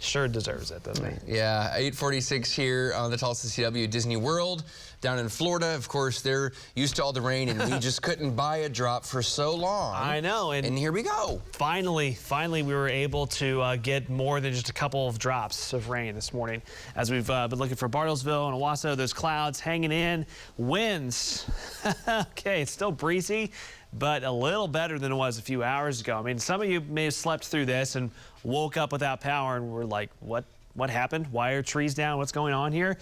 Sure deserves it, doesn't he? Yeah, 8:46 here on the Tulsa CW Disney World. Down in Florida, of course, they're used to all the rain, and we just couldn't buy a drop for so long. I know. And here we go. Finally, we were able to get more than just a couple of drops of rain this morning. As we've been looking for Bartlesville and Owasso, those clouds hanging in. Winds. Okay, it's still breezy, but a little better than it was a few hours ago. I mean, some of you may have slept through this and woke up without power and were like, what happened? Why are trees down? What's going on here?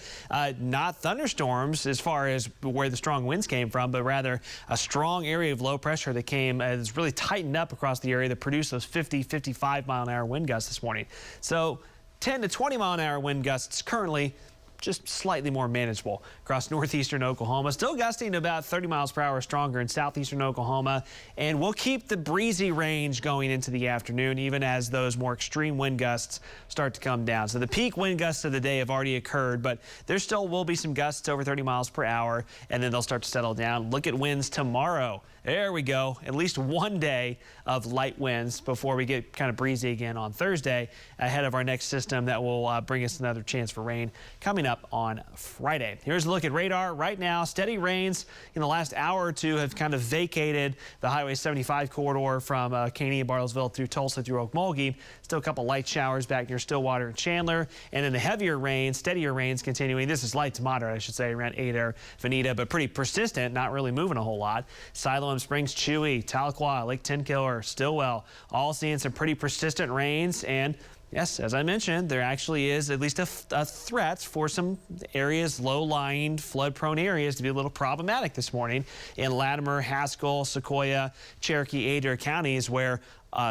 Not thunderstorms as far as where the strong winds came from, but rather a strong area of low pressure that came has really tightened up across the area that produced those 50, 55 mile an hour wind gusts this morning. So 10 to 20 mile an hour wind gusts currently, just slightly more manageable across northeastern Oklahoma. Still gusting to about 30 miles per hour stronger in southeastern Oklahoma. And we'll keep the breezy range going into the afternoon, even as those more extreme wind gusts start to come down. So the peak wind gusts of the day have already occurred, but there still will be some gusts over 30 miles per hour, and then they'll start to settle down. Look at winds tomorrow. There we go. At least one day of light winds before we get kind of breezy again on Thursday, ahead of our next system that will bring us another chance for rain coming up on Friday. Here's a look at radar right now. Steady rains in the last hour or two have kind of vacated the Highway 75 corridor from Caney, Bartlesville through Tulsa through Okmulgee. Still a couple light showers back near Stillwater and Chandler. And then the heavier rain, steadier rains continuing. This is light to moderate, I should say, around Adair, Veneta, but pretty persistent, not really moving a whole lot. Siloam Springs, Chewy, Tahlequah, Lake Tenkiller, Stillwell, all seeing some pretty persistent rains. And yes, as I mentioned, there actually is at least a threat for some areas, low-lying, flood-prone areas, to be a little problematic this morning in Latimer, Haskell, Sequoia, Cherokee, Adair counties, where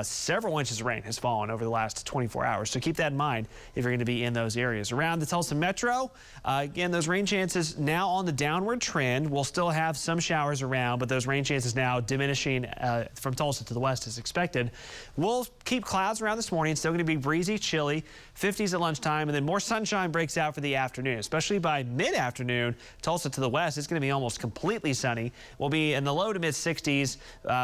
several inches of rain has fallen over the last 24 hours. So keep that in mind if you're going to be in those areas. Around the Tulsa Metro, again, those rain chances now on the downward trend. We'll still have some showers around, but those rain chances now diminishing from Tulsa to the west as expected. We'll keep clouds around this morning. Still going to be breezy, chilly, 50s at lunchtime, and then more sunshine breaks out for the afternoon, especially by mid-afternoon. Tulsa to the west, it's going to be almost completely sunny. We'll be in the low to mid 60s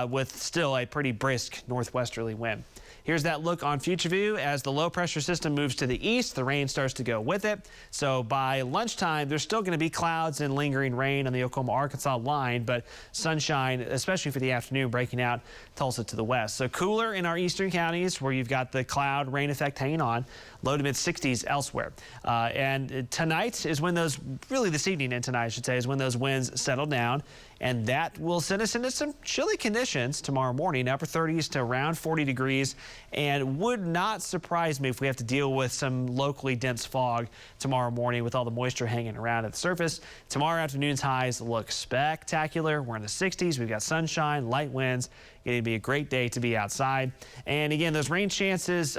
with still a pretty brisk northwesterly wind. Here's that look on future view. As the low pressure system moves to the east, the rain starts to go with it. So by lunchtime, there's still going to be clouds and lingering rain on the Oklahoma-Arkansas line, but sunshine, especially for the afternoon, breaking out Tulsa to the west. So cooler in our eastern counties where you've got the cloud rain effect hanging on, low to mid 60s elsewhere. And tonight is when those, really this evening and tonight I should say, is when those winds settle down. And that will send us into some chilly conditions tomorrow morning, upper 30s to around 40 degrees. And would not surprise me if we have to deal with some locally dense fog tomorrow morning with all the moisture hanging around at the surface. Tomorrow afternoon's highs look spectacular. We're in the 60s. We've got sunshine, light winds. It'll be a great day to be outside. And again, those rain chances,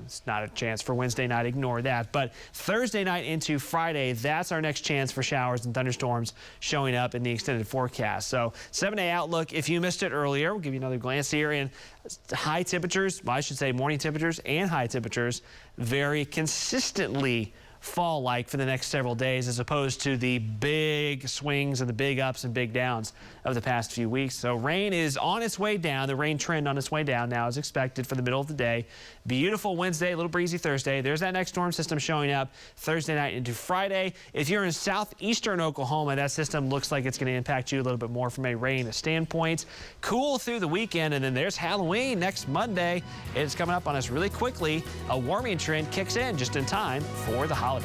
it's not a chance for Wednesday night, ignore that. But Thursday night into Friday, that's our next chance for showers and thunderstorms showing up in the extended forecast. So 7-day outlook, if you missed it earlier, we'll give you another glance here. And high temperatures, well, I should say morning temperatures and high temperatures, very consistently fall-like for the next several days, as opposed to the big swings and the big ups and big downs of the past few weeks. So rain is on its way down. The rain trend on its way down now is expected for the middle of the day. Beautiful Wednesday, a little breezy Thursday. There's that next storm system showing up Thursday night into Friday. If you're in southeastern Oklahoma, that system looks like it's going to impact you a little bit more from a rain standpoint. Cool through the weekend, and then there's Halloween next Monday. It's coming up on us really quickly. A warming trend kicks in just in time for the holiday.